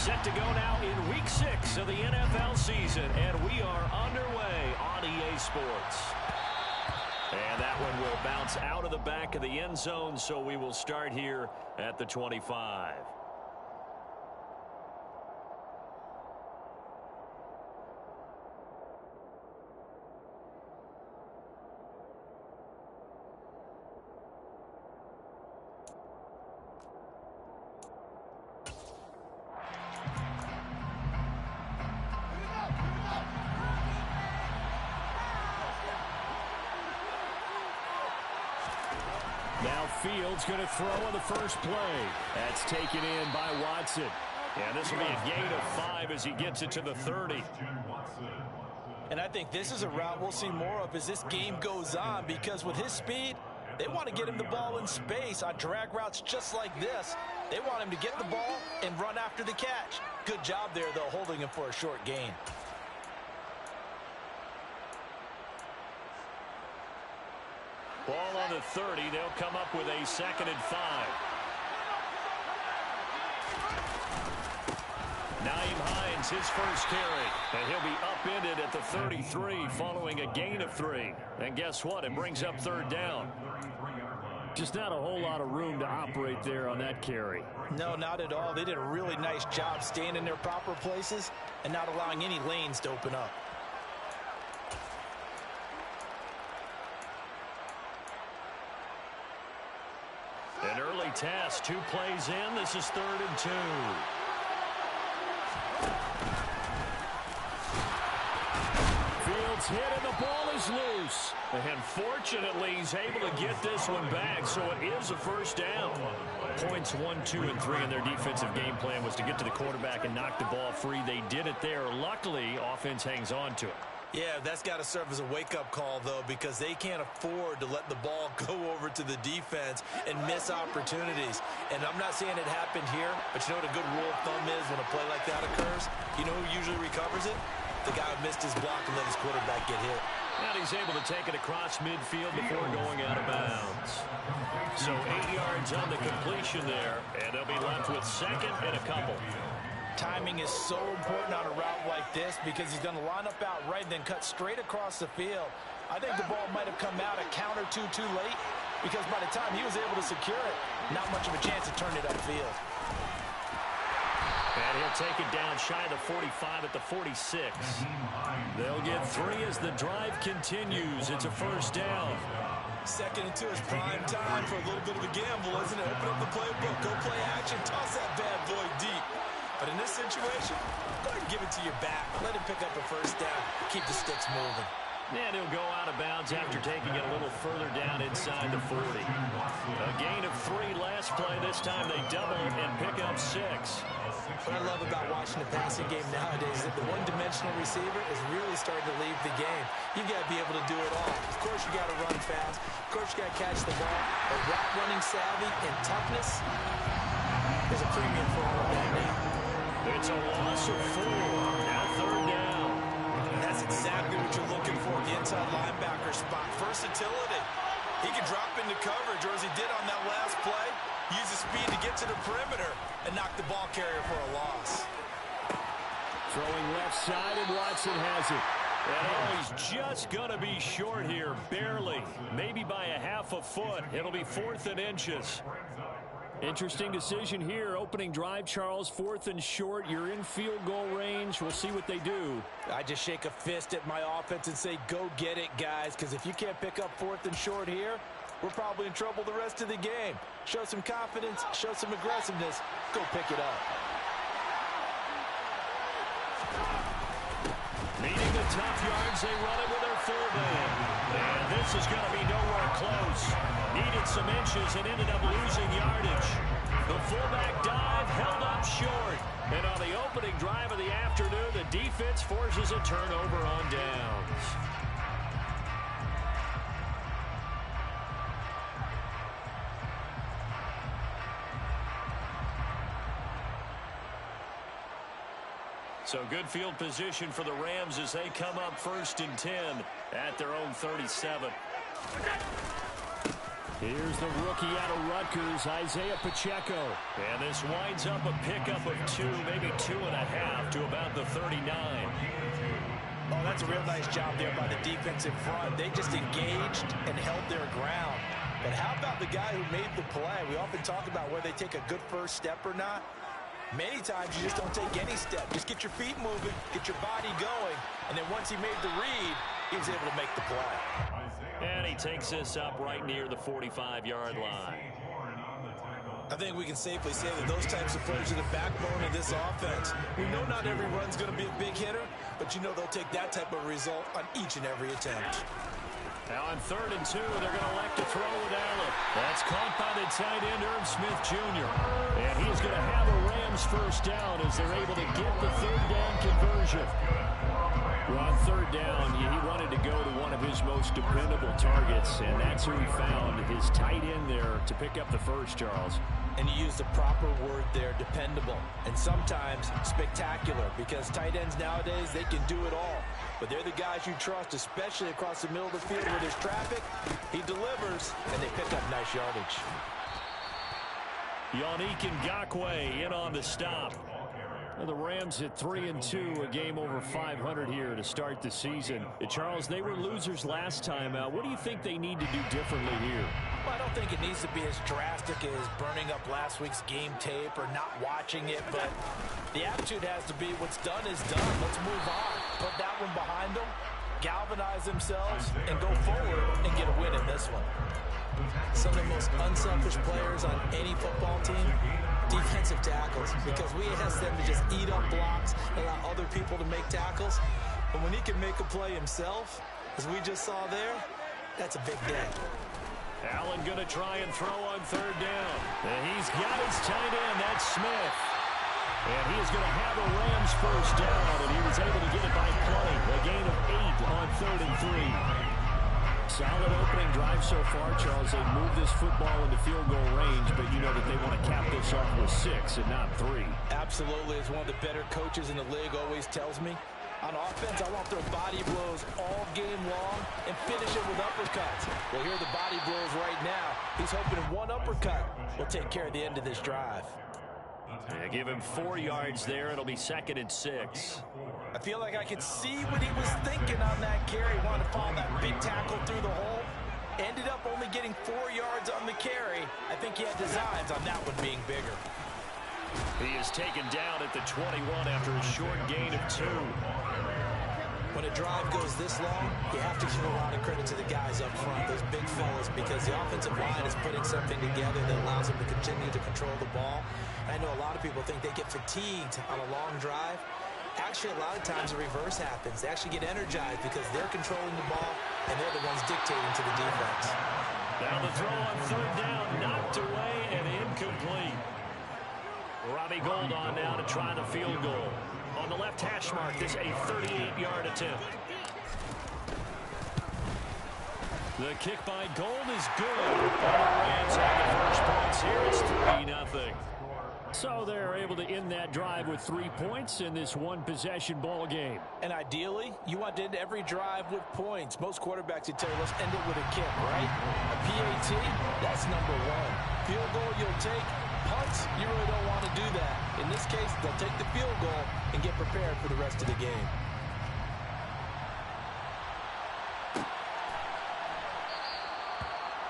Set to go now in Week 6 of the NFL season, and we are underway on EA Sports. And that one will bounce out of the back of the end zone, so we will start here at the 25. Now Fields going to throw on the first play. That's taken in by Watson. And this will be a gain of 5 as he gets it to the 30. And I think this is a route we'll see more of as this game goes on, because with his speed, they want to get him the ball in space on drag routes just like this. They want him to get the ball and run after the catch. Good job there, though, holding him for a short gain. Ball on the 30. They'll come up with a 2nd and 5. Nyheim Hines, his first carry. And he'll be upended at the 33 following a gain of 3. And guess what? It brings up 3rd down. Just not a whole lot of room to operate there on that carry. No, not at all. They did a really nice job staying in their proper places and not allowing any lanes to open up. An early task, 2 plays in. This is 3rd and 2. Fields hit and the ball is loose. And fortunately, he's able to get this one back, so it is a 1st down. Points 1, 2, and 3 in their defensive game plan was to get to the quarterback and knock the ball free. They did it there. Luckily, offense hangs on to it. Yeah, that's got to serve as a wake-up call, though, because they can't afford to let the ball go over to the defense and miss opportunities. And I'm not saying it happened here, but you know what a good rule of thumb is when a play like that occurs? You know who usually recovers it? The guy who missed his block and let his quarterback get hit. And he's able to take it across midfield before going out of bounds. So 8 yards on the completion there, and they'll be left with 2nd and a couple. Timing is so important on a route like this because he's going to line up out right and then cut straight across the field. I think the ball might have come out a count or two too late because by the time he was able to secure it, not much of a chance to turn it upfield. And he'll take it down shy of the 45 at the 46. They'll get 3 as the drive continues. It's a 1st down. 2nd and 2 is prime time for a little bit of a gamble, isn't it? Open up the playbook, go play action, toss that bad boy deep. But in this situation, go ahead and give it to your back. Let him pick up a 1st down. Keep the sticks moving. And he'll go out of bounds after taking it a little further down inside the 40. A gain of 3 last play. This time they double and pick up 6. What I love about watching the passing game nowadays is that the one-dimensional receiver is really starting to leave the game. You've got to be able to do it all. Of course, you got to run fast. Of course, you got to catch the ball. But route running savvy and toughness is a premium for all of that now. It's a loss of 4. Now 3rd down. And that's exactly what you're looking for, the inside linebacker spot. Versatility. He can drop into coverage, or as he did on that last play, use his speed to get to the perimeter and knock the ball carrier for a loss. Throwing left side, and Watson has it. And he's just going to be short here, barely. Maybe by a half a foot. It'll be 4th and inches. Interesting decision here. Opening drive, Charles, 4th and short. You're in field goal range. We'll see what they do. I just shake a fist at my offense and say, go get it, guys, because if you can't pick up 4th and short here, we're probably in trouble the rest of the game. Show some confidence, show some aggressiveness, go pick it up. Needing the tough yards, they run it with their fullback. And this is going to be nowhere close. Needed some inches and ended up losing yardage. The fullback dive held up short. And on the opening drive of the afternoon, the defense forces a turnover on downs. So good field position for the Rams as they come up 1st and 10 at their own 37. Here's the rookie out of Rutgers, Isaiah Pacheco. And this winds up a pickup of 2, maybe 2.5 to about the 39. Oh, that's a real nice job there by the defensive front. They just engaged and held their ground. But how about the guy who made the play? We often talk about whether they take a good first step or not. Many times you just don't take any step. Just get your feet moving, get your body going, and then once he made the read, he was able to make the play. And he takes this up right near the 45-yard line. I think we can safely say that those types of players are the backbone of this offense. We know not every run's going to be a big hitter, but you know they'll take that type of result on each and every attempt. Now on 3rd and 2, they're going to elect to throw with Allen. That's caught by the tight end, Irv Smith Jr. And he's going to have a Rams first down as they're able to get the 3rd down conversion. Well, on 3rd down, he wanted to go to one of his most dependable targets, and that's who he found, his tight end there, to pick up the first, Charles. And you use the proper word there, dependable, and sometimes spectacular, because tight ends nowadays, they can do it all. But they're the guys you trust, especially across the middle of the field where there's traffic. He delivers, and they pick up nice yardage. Yannick Ngakoue in on the stop. The Rams at 3-2, a game over 500 here to start the season. Charles, they were losers last time out. What do you think they need to do differently here? Well, I don't think it needs to be as drastic as burning up last week's game tape or not watching it, but the attitude has to be what's done is done. Let's move on. Put that one behind them, galvanize themselves, and go forward and get a win in this one. Some of the most unselfish players on any football team, defensive tackles, because we ask them to just eat up blocks, allow other people to make tackles. But when he can make a play himself, as we just saw there, that's a big day. Allen going to try and throw on 3rd down. And he's got his tight end, that's Smith. And he is going to have a Rams first down, and he was able to get it by play. A gain of 8 on 3rd and 3. Solid opening drive so far, Charles. They moved this football into field goal range, but you know that they want to cap this off with 6 and not 3. Absolutely. As one of the better coaches in the league always tells me, on offense, I want their body blows all game long and finish it with uppercuts. Well, here are the body blows right now. He's hoping one uppercut will take care of the end of this drive. Yeah, give him 4 yards there. It'll be 2nd and 6. I feel like I could see what he was thinking on that carry. Wanted to follow that big tackle through the hole. Ended up only getting 4 yards on the carry. I think he had designs on that one being bigger. He is taken down at the 21 after a short gain of 2. When a drive goes this long, you have to give a lot of credit to the guys up front, those big fellas, because the offensive line is putting something together that allows them to continue to control the ball. I know a lot of people think they get fatigued on a long drive. Actually, a lot of times the reverse happens. They actually get energized because they're controlling the ball, and they're the ones dictating to the defense. Now the throw on 3rd down, knocked away and incomplete. Robbie Gould on now to try the field goal. On the left hash mark, this a 38-yard attempt. The kick by Gould is good. The Rams have the first points here. It's 3-0. So they're able to end that drive with 3 points in this one-possession ball game. And ideally, you want to end every drive with points. Most quarterbacks would tell you, let's end it with a kick, right? A PAT, that's number 1. Field goal you'll take. Punts, you really don't want to do that. In this case, they'll take the field goal and get prepared for the rest of the game.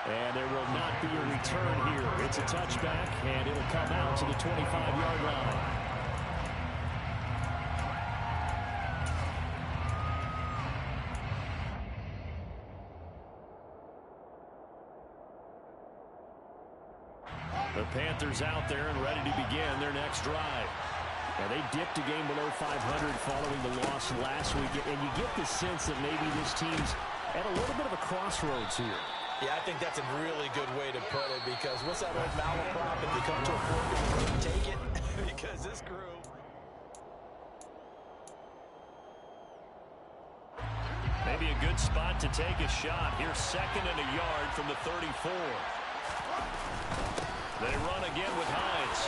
And there will not be a return here. It's a touchback, and it'll come out to the 25-yard line. The Panthers out there and ready to begin their next drive. Now, they dipped a game below 500 following the loss last week, and you get the sense that maybe this team's at a little bit of a crossroads here. Yeah, I think that's a really good way to put it, because what's that old malaprop? If you come to a point, take it, because this crew. Maybe a good spot to take a shot. Here's 2nd and a yard from the 34. They run again with Hines.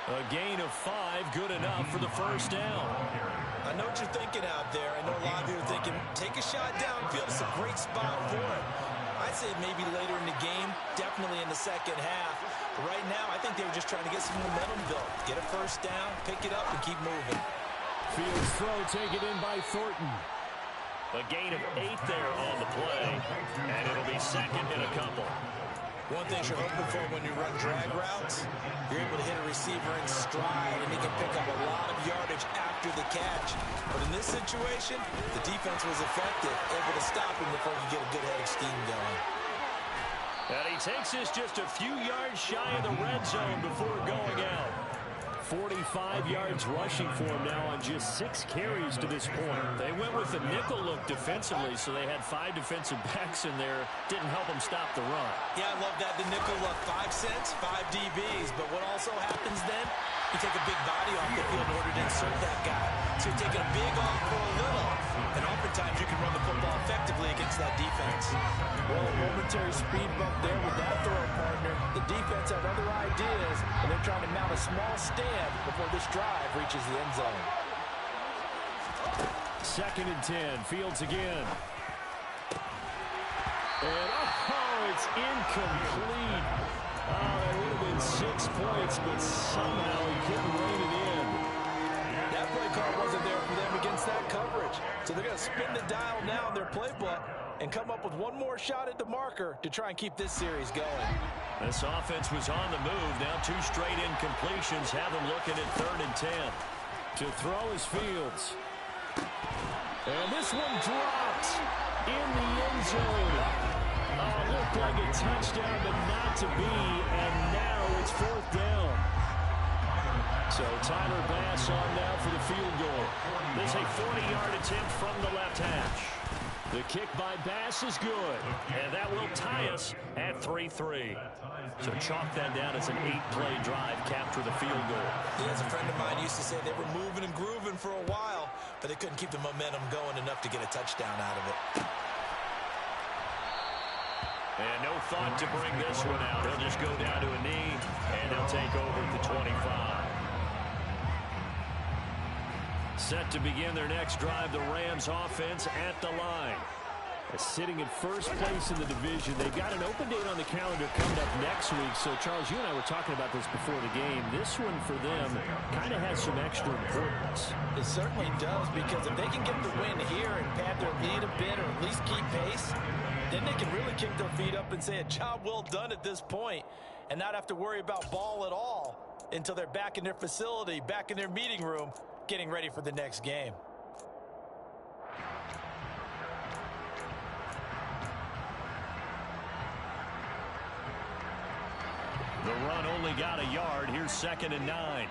A gain of 5, good enough for the first down. I know what you're thinking out there. I know a lot of you are thinking, take a shot downfield. It's a great spot for it. I'd say maybe later in the game, definitely in the second half. But right now, I think they were just trying to get some momentum built. Get a first down, pick it up, and keep moving. Fields throw taken in by Thornton. A gain of 8 there on the play, and it'll be second and a couple. One thing you're hoping for when you run drag routes, you're able to hit a receiver in stride, and he can pick up a lot of yardage after the catch. But in this situation, the defense was effective, able to stop him before he get a good head of steam going. And he takes this just a few yards shy of the red zone before going out. 45 yards rushing for him now on just 6 carries to this point. They went with the nickel look defensively, so they had 5 defensive backs in there. Didn't help them stop the run. Yeah, I love that. The nickel look, 5 cents, 5 DBs. But what also happens then, you take a big body off the field in order to insert that guy. So you're taking a big off for a little. And oftentimes you can run the football effectively against that defense. Well, a momentary speed bump there with that throw, partner. The defense had other ideas, and they're trying to mount a small stand before this drive reaches the end zone. 2nd and 10. Fields again. And, it's incomplete. That would have been 6 points, but somehow he couldn't rein it in. That play call wasn't there for them against that coverage. So they're going to spin the dial now in their playbook and come up with one more shot at the marker to try and keep this series going. This offense was on the move. Now 2 straight incompletions have them looking at 3rd and 10. To throw is Fields. And this one drops in the end zone. Looked like a touchdown, but not to be. And now it's 4th down. So Tyler Bass on now for the field goal. This a 40-yard attempt from the left hash. The kick by Bass is good, and that will tie us at 3-3. So chalk that down as an 8-play drive, capture the field goal. Yeah, as a friend of mine used to say, they were moving and grooving for a while, but they couldn't keep the momentum going enough to get a touchdown out of it. And no thought to bring this one out. They'll just go down to a knee, and they'll take over at the 25. Set to begin their next drive, the Rams offense at the line. Sitting at first place in the division. They've got an open date on the calendar coming up next week. So, Charles, you and I were talking about this before the game. This one for them kind of has some extra importance. It certainly does, because if they can get the win here and pad their lead a bit or at least keep pace, then they can really kick their feet up and say a job well done at this point and not have to worry about ball at all until they're back in their facility, back in their meeting room, getting ready for the next game. The run only got a yard. Here's 2nd and 9.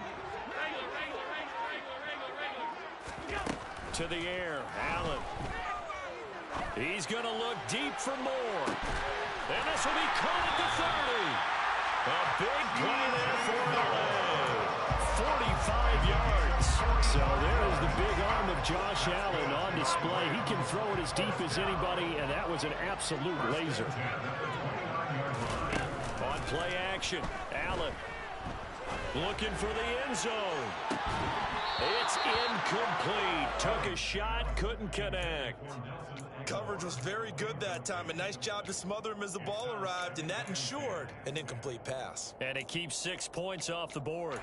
To the air, Allen. He's going to look deep for more. And this will be caught at the 30. A big play there for LA. 45 yards. So there is the big arm of Josh Allen on display. He can throw it as deep as anybody, and that was an absolute laser. On play action, Allen looking for the end zone. It's incomplete. Took a shot, couldn't connect. Coverage was very good that time. A nice job to smother him as the ball arrived, and that ensured an incomplete pass. And it keeps 6 points off the board.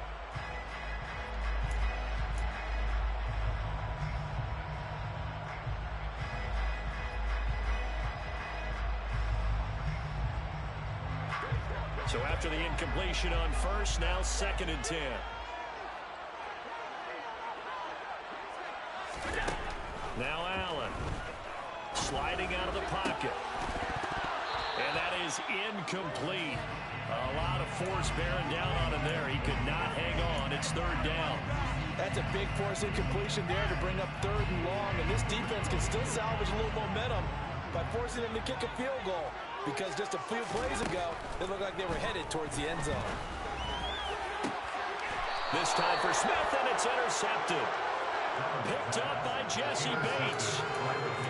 So after the incompletion on first, now 2nd and 10. Now Allen sliding out of the pocket. And that is incomplete. A lot of force bearing down on him there. He could not hang on. It's 3rd down. That's a big force incompletion there to bring up 3rd and long. And this defense can still salvage a little momentum by forcing them to kick a field goal. Because just a few plays ago, they looked like they were headed towards the end zone. This time for Smith, and it's intercepted. Picked up by Jesse Bates.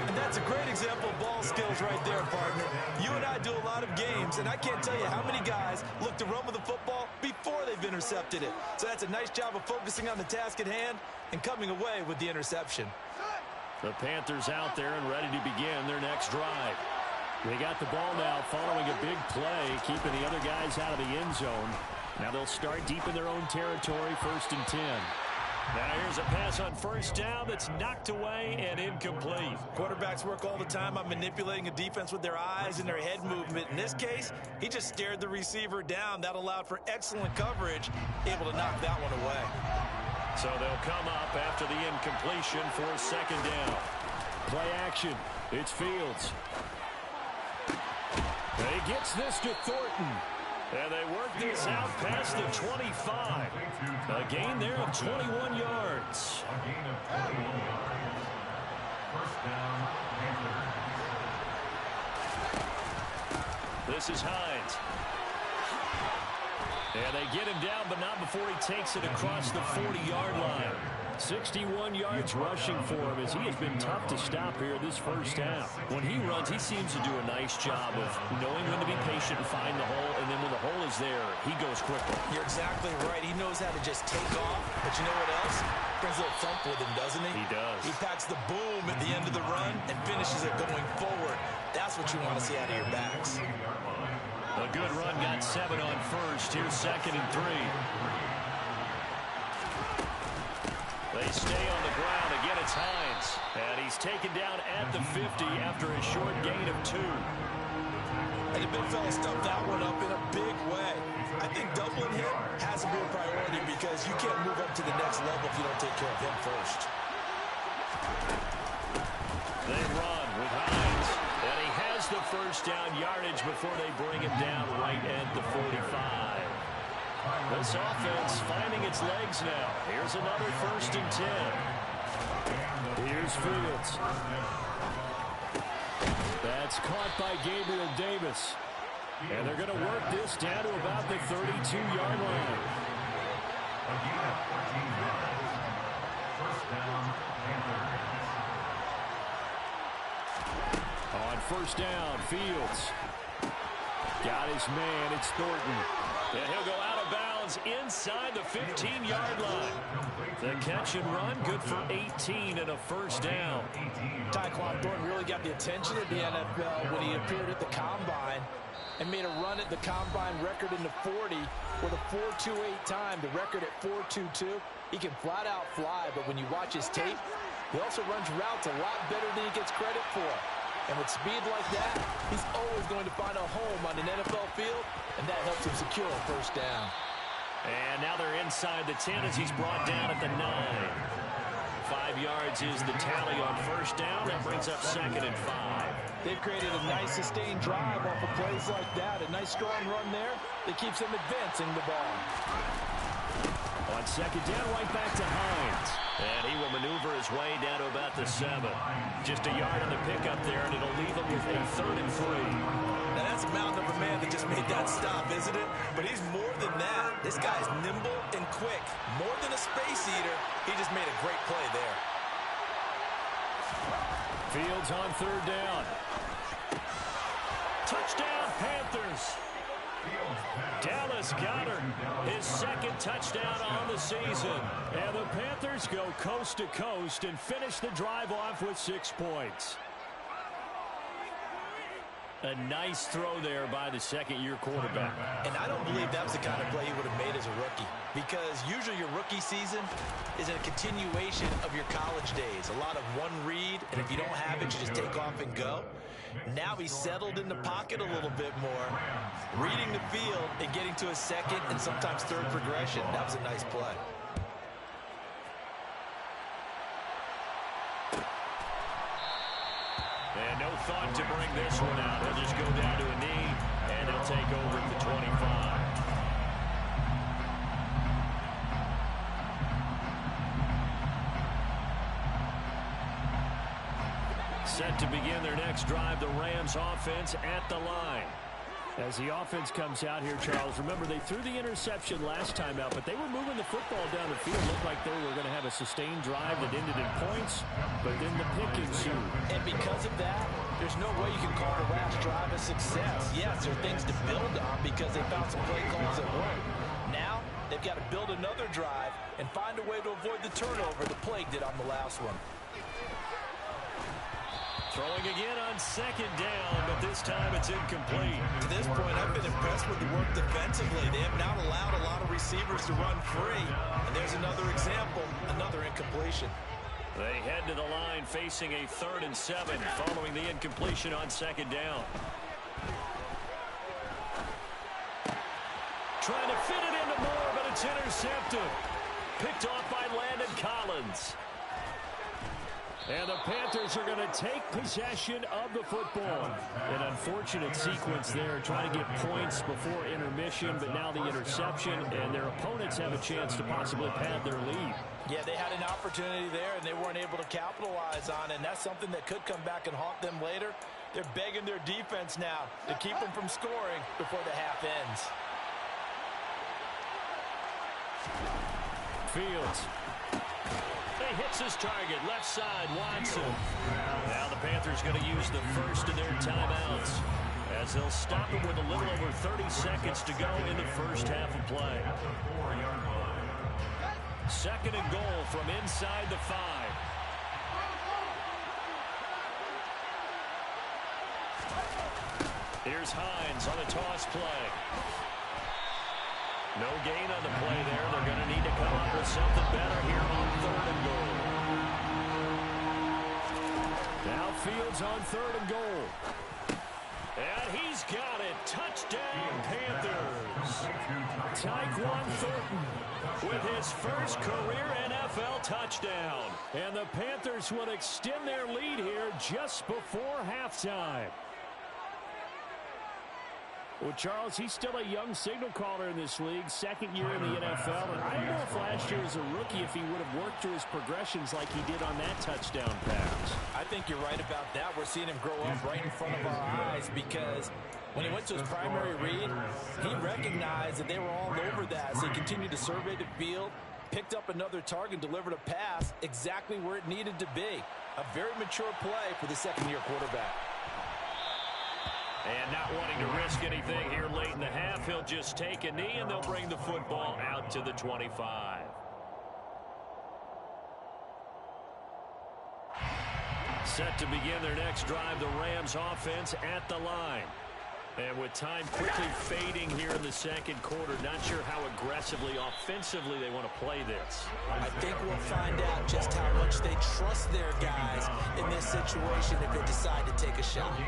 And that's a great example of ball skills right there, partner. You and I do a lot of games, and I can't tell you how many guys look to run with the football before they they've intercepted it. So that's a nice job of focusing on the task at hand and coming away with the interception. The Panthers out there and ready to begin their next drive. They got the ball now following a big play, keeping the other guys out of the end zone. Now they'll start deep in their own territory, 1st and 10. Now here's a pass on 1st down that's knocked away and incomplete. Quarterbacks work all the time on manipulating a defense with their eyes and their head movement. In this case, he just stared the receiver down. That allowed for excellent coverage, able to knock that one away. So they'll come up after the incompletion for 2nd down. Play action. It's Fields. He gets this to Thornton. And they work this out past the 25. A gain there of 21 yards. This is Hines. And they get him down, but not before he takes it across the 40-yard line. 61 yards rushing for him as he has been tough to stop here this 1st half. When he runs, he seems to do a nice job of knowing when to be patient and find the hole, and then when the hole is there, he goes quickly. You're exactly right. He knows how to just take off, but you know what else? Brings a little thump with him, doesn't he? He does. He packs the boom at the end of the run and finishes it going forward. That's what you want to see out of your backs. A good run, got 7 on 1st. Here's 2nd and 3. They stay on the ground. Again, it's Hines. And he's taken down at the 50 after a short gain of 2. And the big fella stuffed that one up in a big way. I think doubling him has to be a priority because you can't move up to the next level if you don't take care of him first. They run with Hines. And he has the 1st down yardage before they bring him down right at the 45. This offense finding its legs now. Here's another 1st and 10. Here's Fields. That's caught by Gabriel Davis. And they're going to work this down to about the 32-yard line. On 1st down, Fields. Got his man, it's Thornton. And he'll go out of bounds inside the 15-yard line. The catch and run, good for 18 and a 1st down. Tyquan Thornton really got the attention of the NFL when he appeared at the Combine and made a run at the Combine record in the 40 with a 4.28 time, the record at 4.22. He can flat out fly, but when you watch his tape, he also runs routes a lot better than he gets credit for. And with speed like that, he's always going to find a home on an NFL field, and that helps him secure a 1st down. And now they're inside the 10 as he's brought down at the 9. 5 yards is the tally on 1st down. That brings up 2nd and 5. They've created a nice sustained drive off of plays like that. A nice strong run there that keeps them advancing the ball. On 2nd down, right back to Hines. And he will maneuver his way down to about the 7. Just a yard on the pickup there, and it'll leave him with a 3rd and 3. Now that's a mountain of a man that just made that stop, isn't it? But he's more than that. This guy's nimble and quick. More than a space eater. He just made a great play there. Fields on 3rd down. Touchdown, Panthers. Dallas Goedert, his 2nd touchdown on the season. And the Panthers go coast to coast and finish the drive off with 6 points. A nice throw there by the 2nd-year quarterback. And I don't believe that was the kind of play he would have made as a rookie. Because usually your rookie season is a continuation of your college days. A lot of one read, and if you don't have it, you just take off and go. Now he's settled in the pocket a little bit more, reading the field and getting to a 2nd and sometimes 3rd progression. That was a nice play. And no thought to bring this one out. They'll just go down to a knee, and they'll take over at the 25. Set to begin their next drive, the Rams offense at the line. As the offense comes out here, Charles, remember they threw the interception last time out, but they were moving the football down the field. Looked like they were going to have a sustained drive that ended in points, but then the pick ensued. And because of that, there's no way you can call the last drive a success. Yes, there are things to build on because they found some play calls that work. Now, They've got to build another drive and find a way to avoid the turnover the Plague did on the last one. Throwing again on second down, but this time it's incomplete. To this point, I've been impressed with the work defensively. They have not allowed a lot of receivers to run free. And there's another example, another incompletion. They head to the line facing a 3rd and 7 following the incompletion on second down. Trying to fit it into Moore, but it's intercepted. Picked off by Landon Collins. And the Panthers are going to take possession of the football. An unfortunate sequence there, trying to get points before intermission, but now the interception, and their opponents have a chance to possibly pad their lead. Yeah, they had an opportunity there, and they weren't able to capitalize on it, and that's something that could come back and haunt them later. They're begging their defense now to keep them from scoring before the half ends. Fields. He hits his target, left side, Watson. Now the Panthers going to use the first of their timeouts as they'll stop it with a little over 30 seconds to go in the first half of play. 2nd and goal from inside the 5. Here's Hines on the toss play. No gain on the play there. They're going to need to come up with something better here on 3rd and goal. Now Fields on 3rd and goal. And he's got it. Touchdown, Panthers. Tyquan Thornton with his first career NFL touchdown. And the Panthers will extend their lead here just before halftime. Well, Charles, he's still a young signal caller in this league, 2nd year in the NFL. And I don't know if last year as a rookie if he would have worked through his progressions like he did on that touchdown pass. I think you're right about that. We're seeing him grow up right in front of our eyes because when he went to his primary read, he recognized that they were all over that. So he continued to survey the field, picked up another target, delivered a pass exactly where it needed to be. A very mature play for the 2nd-year quarterback. And not wanting to risk anything here late in the half, he'll just take a knee, and they'll bring the football out to the 25. Set to begin their next drive, the Rams offense at the line. And with time quickly fading here in the 2nd quarter, not sure how aggressively, offensively they want to play this. I think we'll find out just how much they trust their guys in this situation if they decide to take a shot.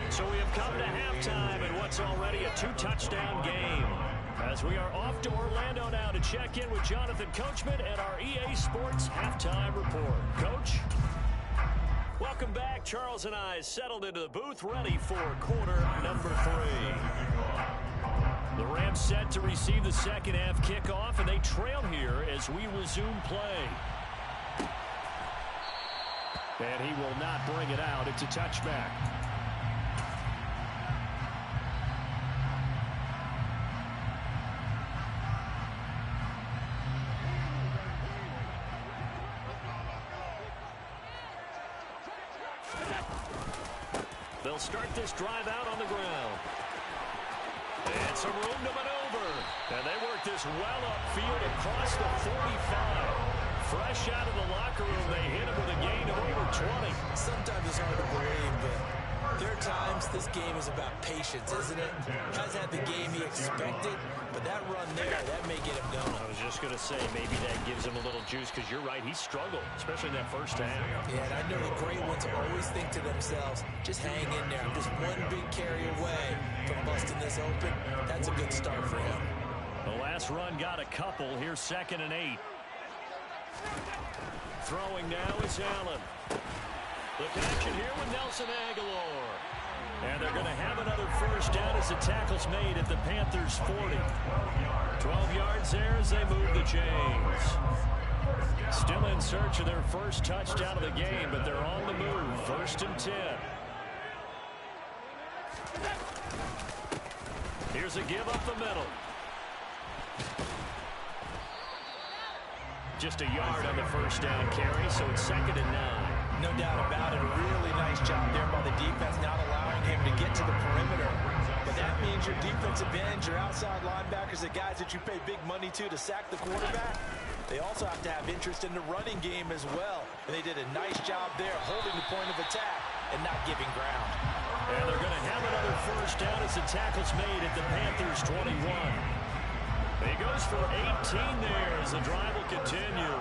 So we have come to halftime in what's already a 2-touchdown game. As we are off to Orlando now to check in with Jonathan Coachman and our EA Sports Halftime Report. Coach? Welcome back. Charles and I settled into the booth, ready for quarter number 3. The Rams set to receive the 2nd half kickoff, and they trail here as we resume play. And he will not bring it out. It's a touchback. They'll start this drive out on the ground. And some room to maneuver. And they work this well upfield across the 45. Fresh out of the locker room, they hit him with a gain of over 20. Sometimes it's hard to believe, but there are times this game is about patience, isn't it? Has had the game he expected, but that run there, that may get him going. I was just going to say, maybe that gives him a little juice, because you're right, he struggled, especially in that first half. Yeah, and I know the great ones always think to themselves, just hang in there. I'm just one big carry away from busting this open. That's a good start for him. The last run got a couple. Here's 2nd and 8. Throwing now is Allen. The connection here with Nelson Aguilar. And they're going to have another first down as the tackle's made at the Panthers' 40. 12 yards there as they move the chains. Still in search of their first touchdown of the game, but they're on the move. 1st and 10. Here's a give up the middle. Just a yard on the first down carry, so it's 2nd and 9. No doubt about it. A really nice job there by the defense, not allowing him to get to the perimeter. But That means your defensive ends, your outside linebackers, the guys that you pay big money to sack the quarterback, they also have to have interest in the running game as well. And they did a nice job there holding the point of attack and not giving ground. And they're going to have another first down as the tackle's made at the Panthers' 21. He goes for 18 there as the drive will continue.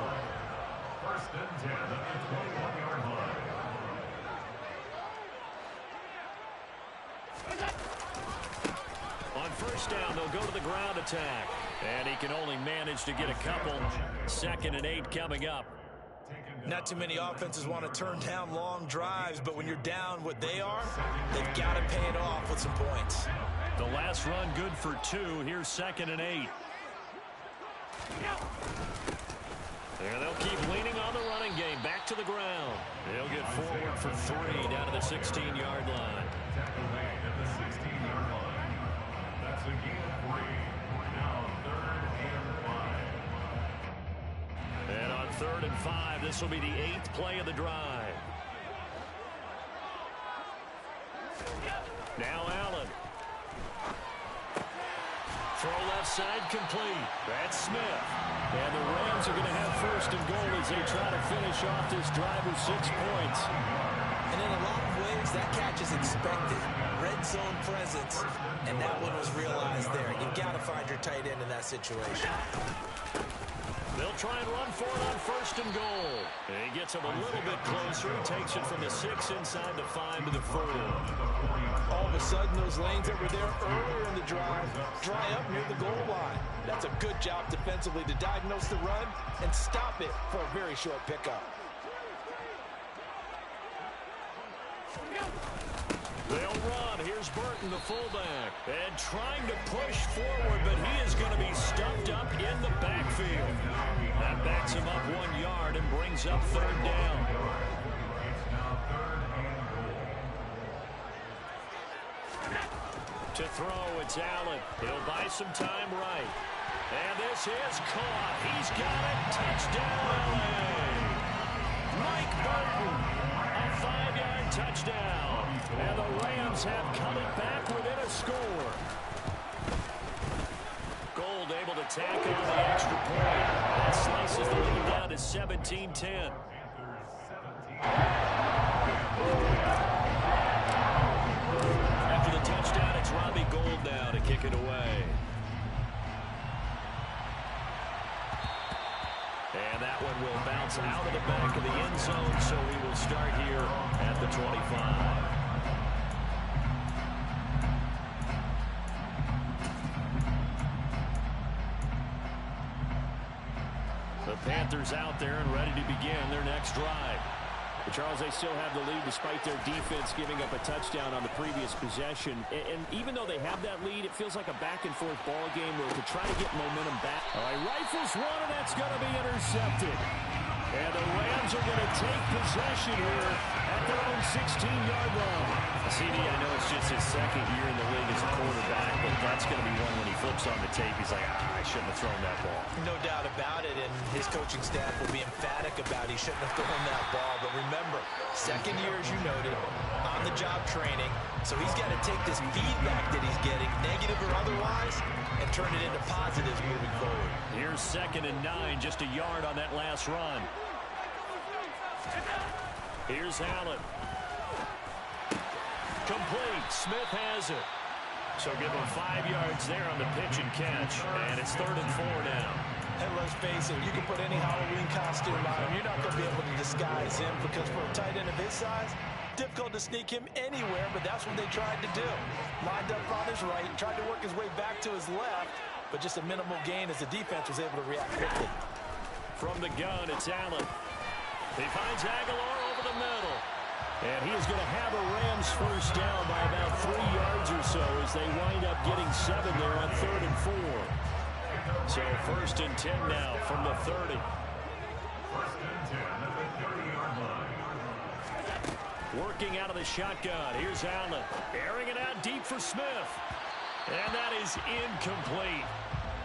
First and 10 at the 21-yard line. On first down, they'll go to the ground attack. And he can only manage to get a couple. 2nd and 8 coming up. Not too many offenses want to turn down long drives, but when you're down what they are, they've got to pay it off with some points. The last run good for 2. Here's 2nd and 8. And they'll keep leaning on the running game. Back to the ground. They'll get forward for 3 down to the 16-yard line. That's a gain of 3. Now 3rd and 5. And on 3rd and 5, this will be the 8th play of the drive. Now Allen. Throw left side complete. That's Smith. And the Rams are going to have 1st and goal as they try to finish off this drive with 6 points. And in a lot of ways, that catch is expected. Red zone presence, and that one was realized there. You've got to find your tight end in that situation. They'll try and run for it on 1st and goal. And he gets him a little bit closer. He takes it from the 6 inside the 5 to the 4. All of a sudden, those lanes that were there earlier in the drive dry up near the goal line. That's a good job defensively to diagnose the run and stop it for a very short pickup. They'll run. Here's Burton, the fullback. And trying to push forward, but he is going to be stuffed up in the backfield. That backs him up 1 yard and brings up 3rd down. To throw, it's Allen. He'll buy some time right. And this is caught. He's got it. Touchdown, LA. Mike Burton, a 5-yard touchdown. And the Rams have come it back within a score. Gould able to tack on the extra point. That slices the lead down to 17-10. After the touchdown, it's Robbie Gould now to kick it away. And that one will bounce out of the back of the end zone, so we will start here at the 25. The Panthers out there and ready to begin their next drive. But Charles, they still have the lead despite their defense giving up a touchdown on the previous possession. And even though they have that lead, it feels like a back-and-forth ball game where to try to get momentum back. All right, rifles one, and that's going to be intercepted. And the Rams are going to take possession here at their own 16-yard line. CD, I know it's just his 2nd year in the league as a quarterback, but that's going to be one when he flips on the tape. He's like, I shouldn't have thrown that ball. No doubt about it, and his coaching staff will be emphatic about he shouldn't have thrown that ball. But remember, 2nd year, as you noted, on-the-job training. So he's got to take this feedback that he's getting, negative or otherwise, and turn it into positives moving forward. Here's 2nd and 9, just a yard on that last run. Here's Allen. Complete. Smith has it. So give him 5 yards there on the pitch and catch. And it's 3rd and 4 now. And let's face it, you can put any Halloween costume on him. You're not going to be able to disguise him because for a tight end of his size, difficult to sneak him anywhere, but that's what they tried to do. Lined up on his right, tried to work his way back to his left, but just a minimal gain as the defense was able to react quickly. From the gun, it's Allen. He finds Aguilar over the middle. And he is going to have a Rams first down by about 3 yards or so as they wind up getting 7 there on 3rd and 4. So 1st and 10 now from the 30. 1st and 10 at the 30-yard line. Working out of the shotgun. Here's Allen. Airing it out deep for Smith. And that is incomplete.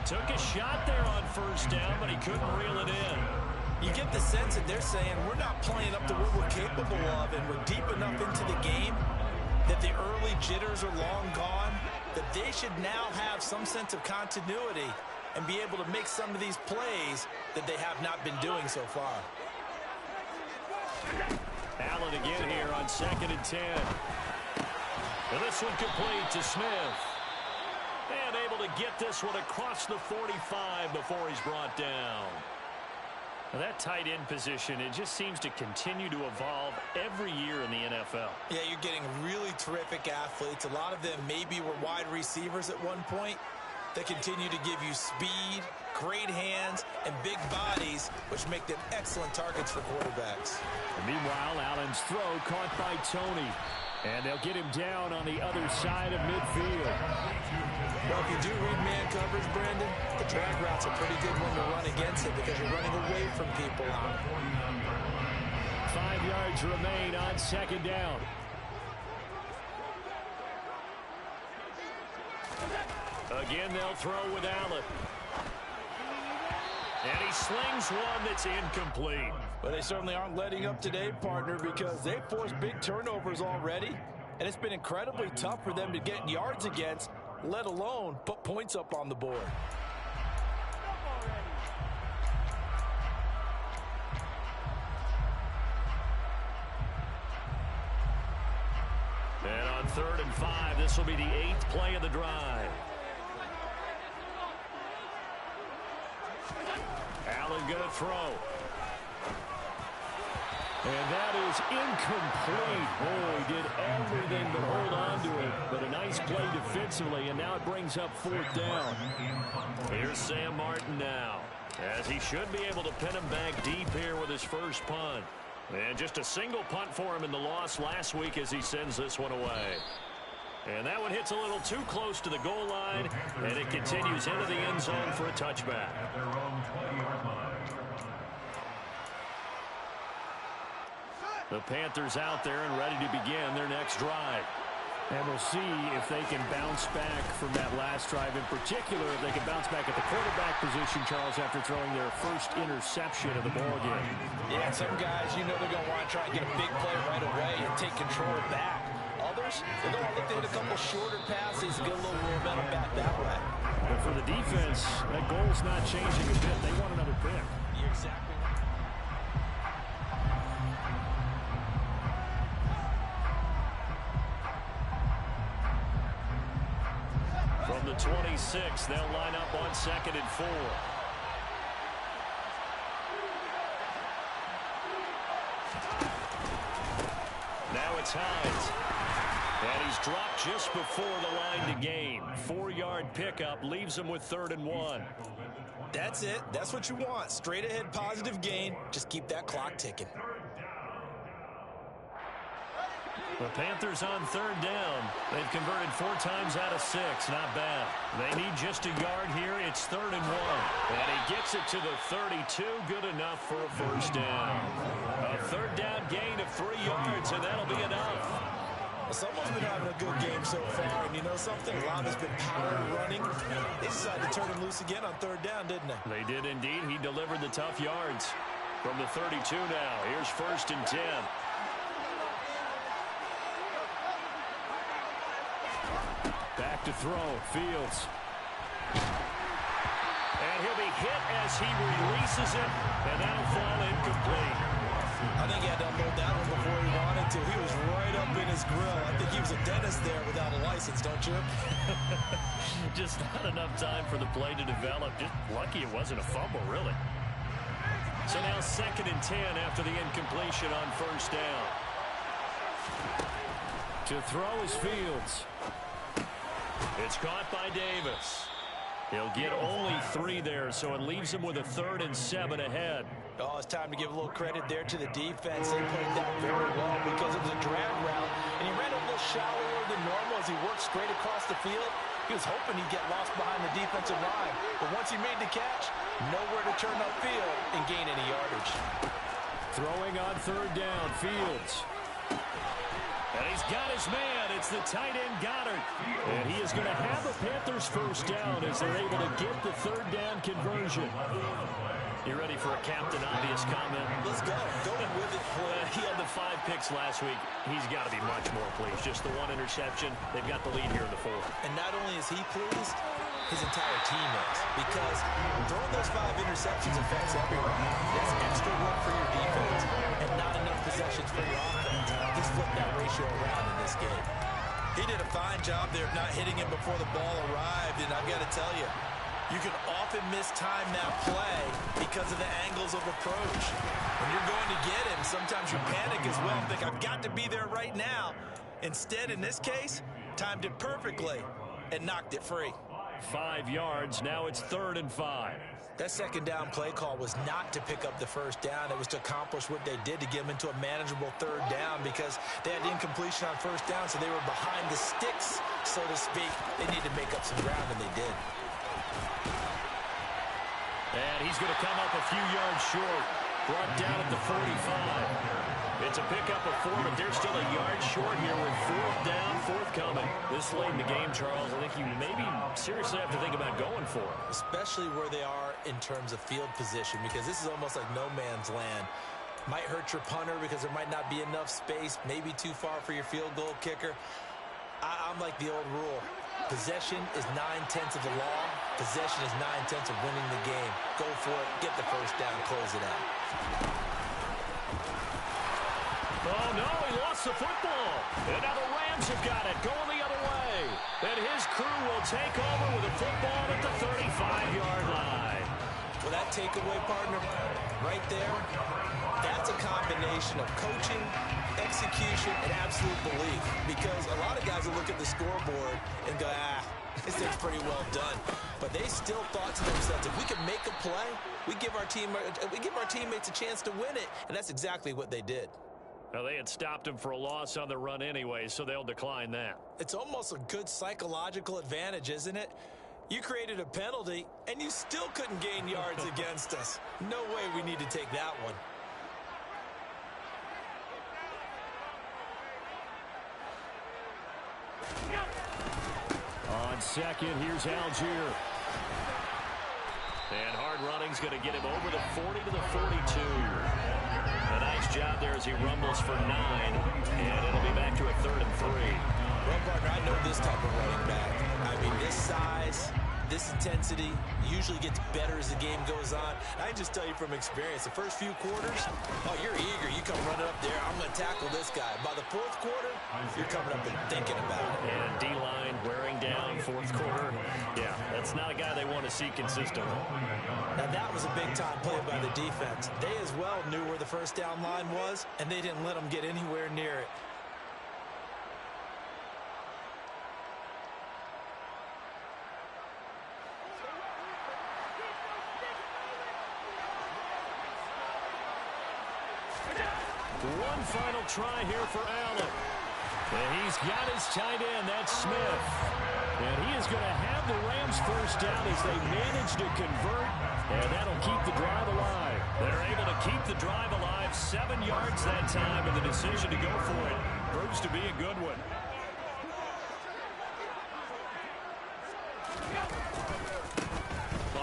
Took a shot there on 1st down, but he couldn't reel it in. You get the sense that they're saying we're not playing up to what we're capable of, and we're deep enough into the game that the early jitters are long gone, that they should now have some sense of continuity and be able to make some of these plays that they have not been doing so far. Allen again here on 2nd and 10. And this one complete to Smith. And able to get this one across the 45 before he's brought down. Now that tight end position, it just seems to continue to evolve every year in the NFL. Yeah, you're getting really terrific athletes. A lot of them maybe were wide receivers at one point. They continue to give you speed, great hands, and big bodies, which make them excellent targets for quarterbacks. And meanwhile, Allen's throw caught by Tony. And they'll get him down on the other side of midfield. Well, if you do read man coverage, Brandon, the drag route's a pretty good one to run against it because you're running away from people on it. 5 yards remain on 2nd down. Again, they'll throw with Allen. And he slings one that's incomplete. But they certainly aren't letting up today, partner, because they've forced big turnovers already. And it's been incredibly tough for them to get yards against, let alone put points up on the board. And on 3rd and 5, this will be the 8th play of the drive. Allen going to throw. And that is incomplete. Oh, he did everything but hold on to it. But a nice play defensively, and now it brings up 4th down. Here's Sam Martin now, as he should be able to pin him back deep here with his first punt. And just a single punt for him in the loss last week as he sends this one away. And that one hits a little too close to the goal line, and it continues into the end zone for a touchback. The Panthers out there and ready to begin their next drive. And we'll see if they can bounce back from that last drive. In particular, if they can bounce back at the quarterback position, Charles, after throwing their first interception of the ballgame. Yeah, some guys, you know they're going to want to try and get a big play right away and take control back. Others, they're going to look to hit a couple shorter passes and get a little momentum back that way. But for the defense, that goal's not changing a bit. They want another pick. You're exactly right. From the 26, they'll line up on 2nd and 4. Now it's Hines. And he's dropped just before the line to gain. 4-yard pickup leaves him with 3rd and 1. That's it. That's what you want. Straight ahead positive gain. Just keep that clock ticking. The Panthers on 3rd down. They've converted 4 times out of 6. Not bad. They need just a yard here. It's 3rd and 1. And he gets it to the 32. Good enough for a first down. A 3rd down gain of 3 yards, and that'll be enough. Well, someone's been having a good game so far, and you know something? A lot has been power running. They decided to turn him loose again on 3rd down, didn't they? They did indeed. He delivered the tough yards. From the 32 now, here's 1st and 10. Back to throw, Fields. And he'll be hit as he releases it, and that'll fall incomplete. I think he had to unload that one before he wanted to. He was right up in his grill. I think he was a dentist there without a license, don't you? Just not enough time for the play to develop. Just lucky it wasn't a fumble, really. So now 2nd and 10 after the incompletion on 1st down. To throw is Fields. It's caught by Davis. He'll get only 3 there, so it leaves him with a 3rd and 7 ahead. Oh, it's time to give a little credit there to the defense. They played that very well because it was a drag route, and he ran a little shallower than normal as he worked straight across the field. He was hoping he'd get lost behind the defensive line, but once he made the catch, nowhere to turn upfield and gain any yardage. Throwing on 3rd down, Fields. And he's got his man. It's the tight end Goddard. And he is going to have the Panthers first down as they're able to get the 3rd down conversion. You ready for a Captain Obvious comment? Let's go. Go with it. He had the 5 picks last week. He's got to be much more pleased. Just the 1 interception. They've got the lead here in the 4th. And not only is he pleased, his entire team is. Because throwing those 5 interceptions affects everyone. That's extra work for your defense and not enough possessions for your offense. He's flipped that ratio around in this game. He did a fine job there of not hitting him before the ball arrived, and I've got to tell you, you can often mistime that play because of the angles of approach. When you're going to get him, sometimes you panic as well, think, I've got to be there right now. Instead, in this case, timed it perfectly and knocked it free. 5 yards. Now it's 3rd and 5. That second down play call was not to pick up the first down. It was to accomplish what they did to get them into a manageable 3rd down because they had incompletion on first down, so they were behind the sticks, so to speak. They needed to make up some ground, and they did. And he's going to come up a few yards short. Brought down at the 45. It's a pickup of 4, but they're still a yard short here with 4th down, 4th coming. This late in the game, Charles, I think you maybe seriously have to think about going for it. Especially where they are in terms of field position, because this is almost like no man's land. Might hurt your punter because there might not be enough space, maybe too far for your field goal kicker. I'm like the old rule. Possession is 9/10 of the law. Possession is 9/10 of winning the game. Go for it, get the first down, close it out. Oh, no, he lost the football. And now the Rams have got it, going the other way. And his crew will take over with a football at the 35-yard line. Well, that takeaway, partner, right there, that's a combination of coaching, execution, and absolute belief. Because a lot of guys will look at the scoreboard and go, this thing's pretty well done. But they still thought to themselves, if we can make a play, we give our teammates a chance to win it. And that's exactly what they did. Now, they had stopped him for a loss on the run anyway, so they'll decline that. It's almost a good psychological advantage, isn't it? You created a penalty, and you still couldn't gain yards against us. No way we need to take that one. On second, here's Algier. And hard running's going to get him over the 40 to the 42. A nice job there as he rumbles for 9. And it'll be back to a 3rd and 3. Well, partner, I know this type of running back. I mean, this size, this intensity usually gets better as the game goes on. I can just tell you from experience, the first few quarters, oh, you're eager. You come running up there, I'm going to tackle this guy. By the 4th quarter, you're coming up and thinking about it. And D-line wearing down, 4th quarter. Yeah, that's not a guy they want to see consistently. Now, that was a big-time play by the defense. They as well knew where the first down line was, and they didn't let them get anywhere near it. One final try here for Allen. And he's got his tight end, that's Smith. And he is going to have the Rams first down as they manage to convert. And that'll keep the drive alive. They're able to keep the drive alive, 7 yards that time, and the decision to go for it proves to be a good one.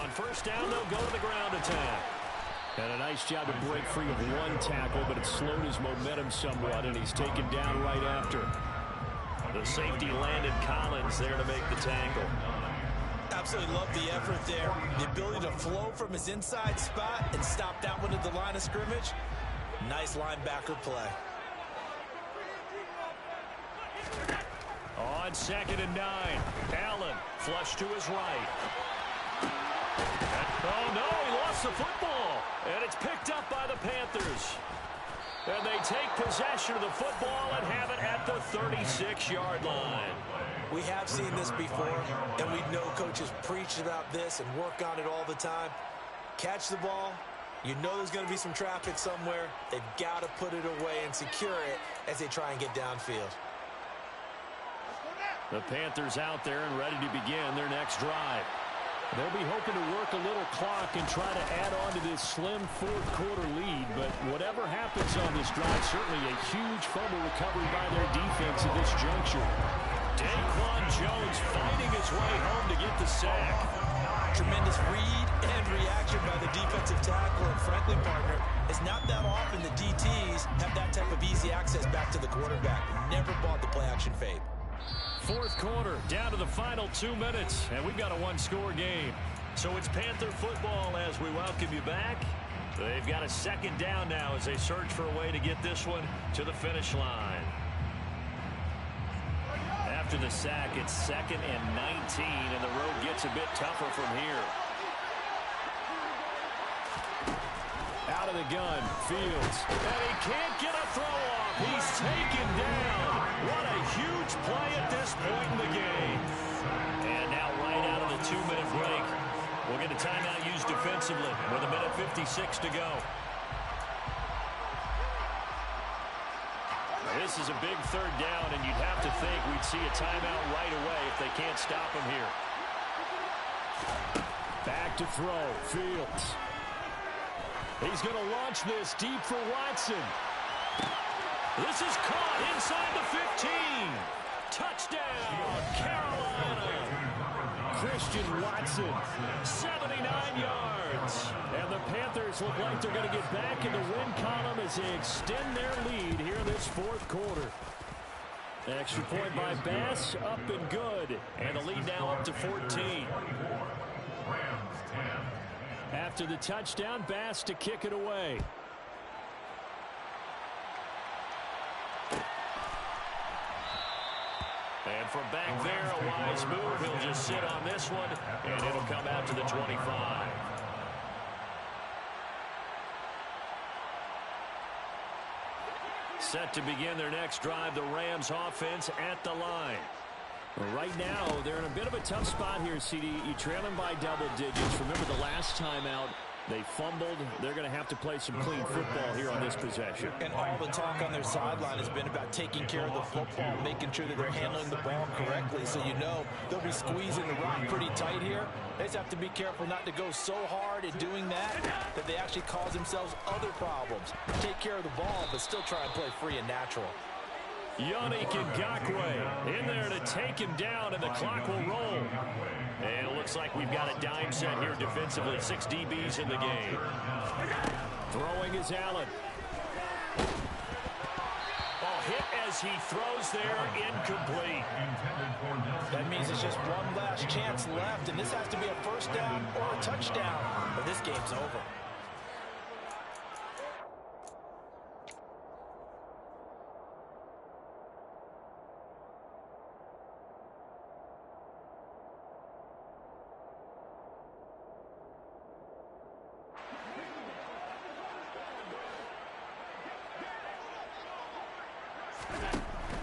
On first down, they'll go to the ground attack. And a nice job to break free of 1 tackle, but it slowed his momentum somewhat, and he's taken down right after. The safety landed Collins there to make the tackle. Absolutely love the effort there. The ability to flow from his inside spot and stop that one at the line of scrimmage. Nice linebacker play. On 2nd and 9, Allen flush to his right. Oh, no, he lost the football. And it's picked up by the Panthers. And they take possession of the football and have it at the 36-yard line. We have seen this before, and we know coaches preach about this and work on it all the time. Catch the ball. You know there's going to be some traffic somewhere. They've got to put it away and secure it as they try and get downfield. The Panthers out there and ready to begin their next drive. They'll be hoping to work a little clock and try to add on to this slim 4th quarter lead. But whatever happens on this drive, certainly a huge fumble recovery by their defense at this juncture. Daquan Jones fighting his way home to get the sack. Tremendous read and smooth reaction by the defensive tackle, and frankly, partner, it's not that often the DTs have that type of easy access back to the quarterback. Never bought the play-action fade. Fourth quarter, down to the final 2 minutes, and we've got a one-score game. So it's Panther football as we welcome you back. They've got a second down now as they search for a way to get this one to the finish line. After the sack, it's 2nd and 19, and the road gets a bit tougher from here. Out of the gun, Fields, and he can't get a throw off. He's taken down. What a huge play at this point in the game. And now right out of the 2-minute break, we'll get a timeout used defensively with 1:56 to go. This is a big third down, and you'd have to think we'd see a timeout right away if they can't stop him here. Back to throw, Fields. He's going to launch this deep for Watson. This is caught inside the 15. Touchdown, Carolina. Christian Watson, 79 yards. And the Panthers look like they're going to get back in the win column as they extend their lead here in this fourth quarter. Extra point by Bass, up and good. And the lead now up to 14. After the touchdown, Bass to kick it away. And from back there, a wise move. He'll just sit on this one, and it'll come out to the 25. Set to begin their next drive, the Rams offense at the line. Right now, they're in a bit of a tough spot here, CD. You trail them by double digits. Remember the last time out, they fumbled. They're going to have to play some clean football here on this possession. And all the talk on their sideline has been about taking care of the football, making sure that they're handling the ball correctly. So you know they'll be squeezing the rock pretty tight here. They just have to be careful not to go so hard at doing that they actually cause themselves other problems. Take care of the ball, but still try and play free and natural. Yannick Ngakoue in there to take him down, and the clock will roll. And it looks like we've got a dime set here defensively. 6 DBs in the game. Throwing is Allen. Ball hit as he throws there, incomplete. That means it's just one last chance left, and this has to be a first down or a touchdown, or this game's over.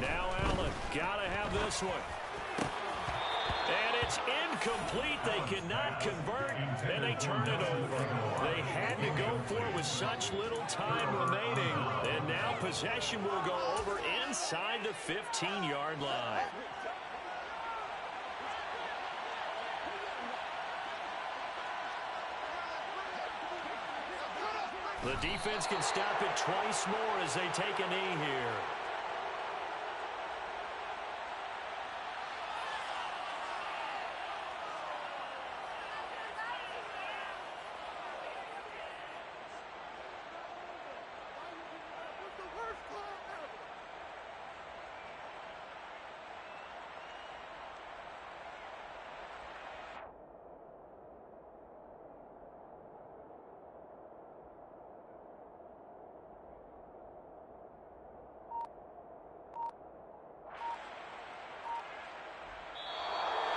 Now Allen, gotta have this one. And it's incomplete. They cannot convert, and they turn it over. They had to go for it with such little time remaining. And now possession will go over inside the 15-yard line. The defense can stop it twice more as they take a knee here.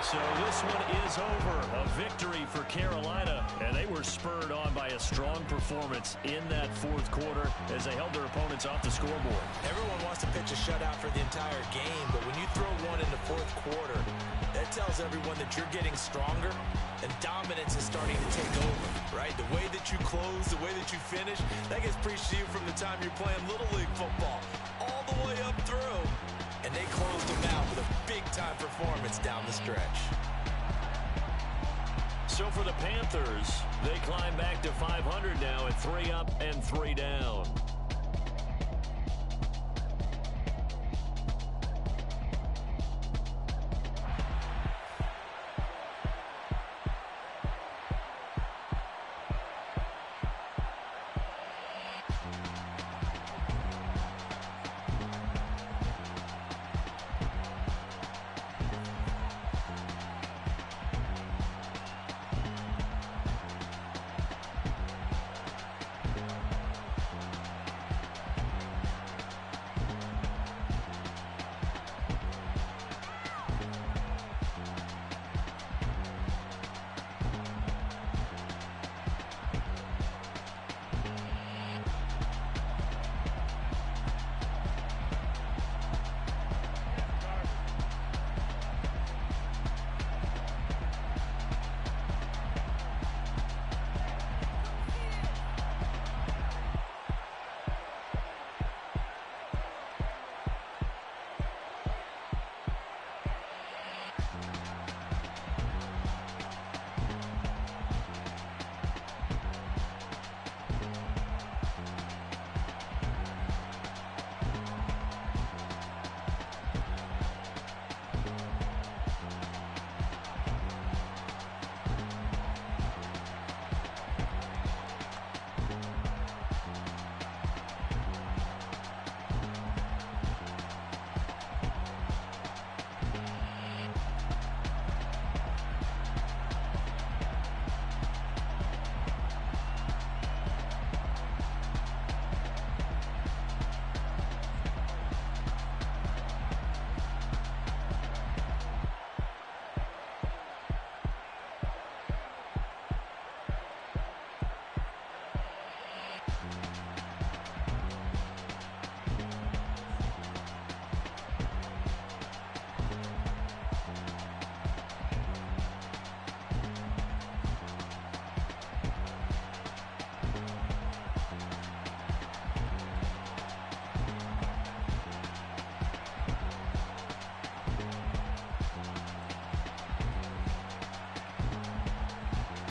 So this one is over. A victory for Carolina, and they were spurred on by a strong performance in that fourth quarter as they held their opponents off the scoreboard. Everyone wants to pitch a shutout for the entire game, but when you throw one in the fourth quarter, that tells everyone that you're getting stronger and dominance is starting to take over, right? The way that you close, the way that you finish, that gets preached to you from the time you're playing Little League football all the way up through. And they closed them out with a big-time performance down the stretch. So for the Panthers, they climb back to 500 now at 3 up and 3 down.